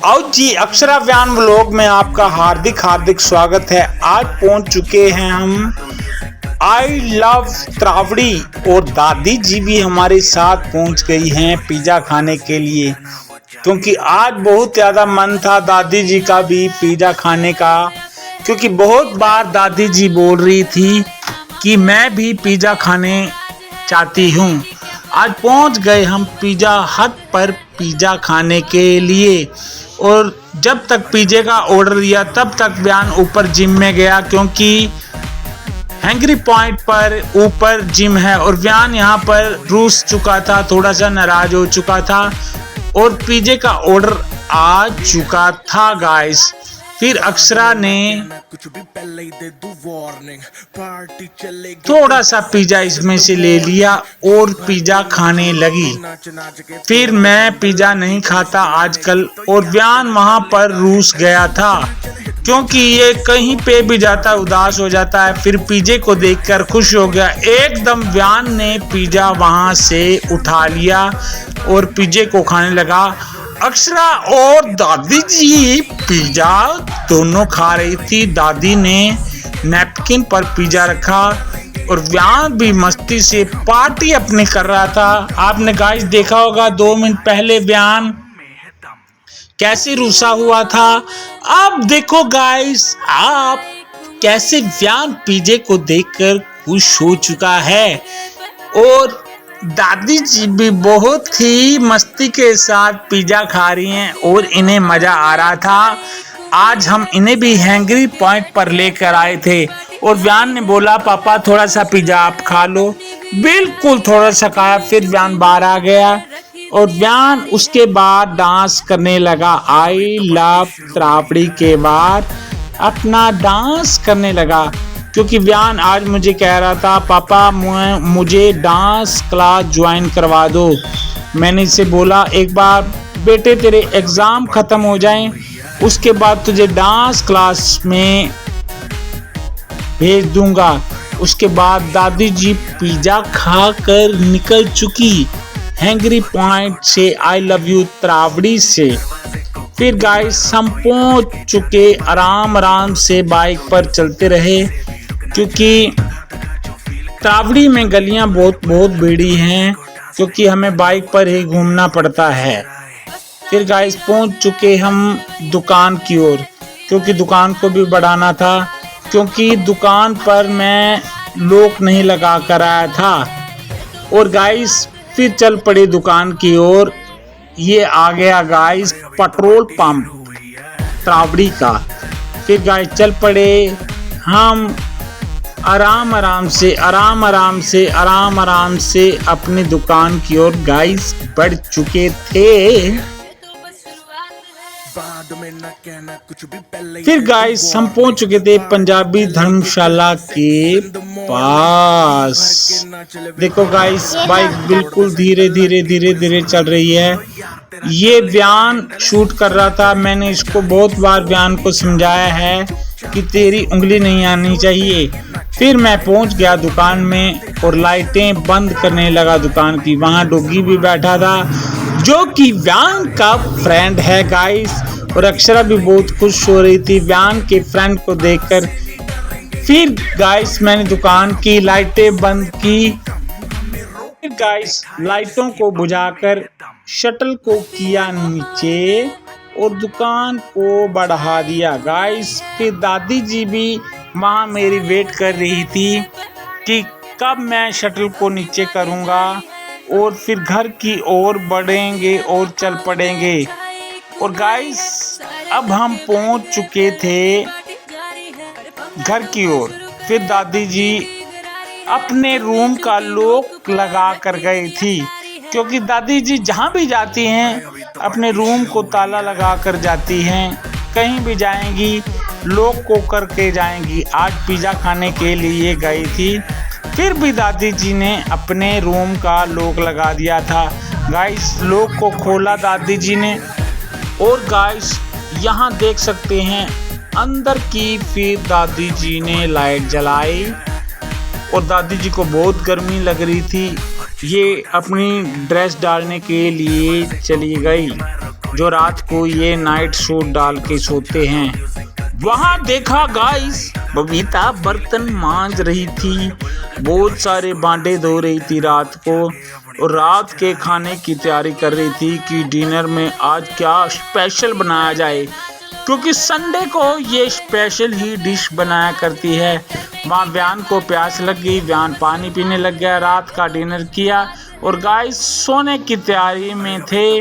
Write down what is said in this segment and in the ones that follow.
आओ जी, अक्षरा व्यान व्लॉग में आपका हार्दिक स्वागत है। आज पहुंच चुके हैं हम आई लव त्रावड़ी और दादी जी भी हमारे साथ पहुंच गई हैं पिज़्ज़ा खाने के लिए, क्योंकि आज बहुत ज़्यादा मन था दादी जी का भी पिज़्ज़ा खाने का, क्योंकि बहुत बार दादी जी बोल रही थी कि मैं भी पिज़्ज़ा खाने चाहती हूँ। आज पहुंच गए हम पिज़्ज़ा हट पर पिज़्ज़ा खाने के लिए, और जब तक पिज़्ज़े का ऑर्डर दिया तब तक व्यान ऊपर जिम में गया, क्योंकि हैंगरी पॉइंट पर ऊपर जिम है और व्यान यहाँ पर रूस चुका था, थोड़ा सा नाराज हो चुका था और पिज़्ज़े का ऑर्डर आ चुका था गाइस। फिर अक्षरा ने थोड़ा सा पिज़्ज़ा इसमें से ले लिया और पिज़्ज़ा खाने लगी। फिर मैं पिज़्ज़ा नहीं खाता आजकल, और व्यान वहां पर रूस गया था, क्योंकि ये कहीं पे भी जाता उदास हो जाता है, फिर पिज़्ज़े को देखकर खुश हो गया। एकदम व्यान ने पिज़्ज़ा वहां से उठा लिया और पिज़्ज़े को खाने लगा। अक्षरा और दादी जी पिज़्ज़ा दोनों खा रही थी। दादी ने नैपकिन पर पिज़्ज़ा रखा और व्यान भी मस्ती से पार्टी अपनी कर रहा था। आपने गाइस देखा होगा 2 मिनट पहले व्यान कैसे रूसा हुआ था। अब देखो गाइस आप कैसे व्यान पिज़्ज़े को देखकर खुश हो चुका है, और दादी जी भी बहुत ही मस्ती के साथ पिज़्ज़ा खा रही हैं और इन्हें मज़ा आ रहा था। आज हम इन्हें भी हैंगरी पॉइंट पर लेकर आए थे और व्यान ने बोला पापा थोड़ा सा पिज़्ज़ा आप खा लो। बिल्कुल थोड़ा सा खाया, फिर व्यान बाहर आ गया और व्यान उसके बाद डांस करने लगा। आई लव त्रावड़ी के बाद अपना डांस करने लगा, क्योंकि व्यान आज मुझे कह रहा था पापा मुझे डांस क्लास ज्वाइन करवा दो। मैंने इसे बोला एक बार बेटे तेरे एग्ज़ाम ख़त्म हो जाएं, उसके बाद तुझे डांस क्लास में भेज दूंगा। उसके बाद दादी जी पिज़्ज़ा खाकर निकल चुकी हैंगरी पॉइंट से, आई लव यू त्रावड़ी से। फिर गाइस हम पहुंच चुके, आराम से बाइक पर चलते रहे, क्योंकि त्रावड़ी में गलियां बहुत बड़ी हैं, क्योंकि हमें बाइक पर ही घूमना पड़ता है। फिर गाइस पहुंच चुके हम दुकान की ओर, क्योंकि दुकान को भी बढ़ाना था, क्योंकि दुकान पर मैं लॉक नहीं लगा कर आया था। और गाइस फिर चल पड़े दुकान की ओर। ये आ गया गाइस पेट्रोल पंप त्रावड़ी का। फिर गाइस चल पड़े हम आराम से अपनी दुकान की ओर गाइस बढ़ चुके थे। फिर गाइस हम पहुंच चुके थे पंजाबी धर्मशाला के पास। देखो गाइस बाइक बिल्कुल धीरे चल रही है। ये व्यान शूट कर रहा था, मैंने इसको बहुत बार व्यान को समझाया है कि तेरी उंगली नहीं आनी चाहिए। फिर मैं पहुंच गया दुकान में और लाइटें बंद करने लगा दुकान की। वहां डॉगी भी बैठा था, जो कि व्यान का फ्रेंड है गाइस, और अक्षरा भी बहुत खुश हो रही थी व्यान के फ्रेंड को देखकर। फिर गाइस मैंने दुकान की लाइटें बंद की। फिर गाइस लाइटों को बुझाकर शटल को किया नीचे और दुकान को बढ़ा दिया गाइस। फिर दादी जी भी वहाँ मेरी वेट कर रही थी कि कब मैं शटल को नीचे करूँगा और फिर घर की ओर बढ़ेंगे और चल पड़ेंगे। और गाइस अब हम पहुंच चुके थे घर की ओर। फिर दादी जी अपने रूम का लॉक लगा कर गई थी, क्योंकि दादी जी जहां भी जाती हैं अपने रूम को ताला लगा कर जाती हैं। कहीं भी जाएंगी लॉक को करके जाएंगी। आज पिज़्ज़ा खाने के लिए गई थी, फिर भी दादी जी ने अपने रूम का लॉक लगा दिया था। गाइस लॉक को खोला दादी जी ने, और गाइस यहाँ देख सकते हैं अंदर की। फिर दादी जी ने लाइट जलाई और दादी जी को बहुत गर्मी लग रही थी। ये अपनी ड्रेस डालने के लिए चली गई। जो रात को ये नाइट सूट डाल के सोते हैं। वहां देखा गाइस, बबीता बर्तन मांज रही थी, बहुत सारे भांडे धो रही थी रात को, और रात के खाने की तैयारी कर रही थी कि डिनर में आज क्या स्पेशल बनाया जाए, क्योंकि संडे को ये स्पेशल ही डिश बनाया करती है। वहाँ व्यान को प्यास लग गई, व्यान पानी पीने लग गया, रात का डिनर किया और गाइस सोने की तैयारी में थे,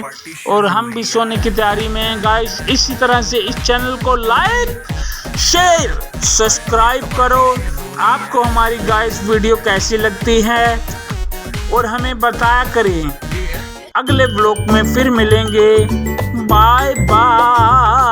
और हम भी सोने की तैयारी में हैं गाइस। इसी तरह से इस चैनल को लाइक शेयर सब्सक्राइब करो। आपको हमारी गाइस वीडियो कैसी लगती है और हमें बताया करें। अगले ब्लॉग में फिर मिलेंगे, बाय बाय।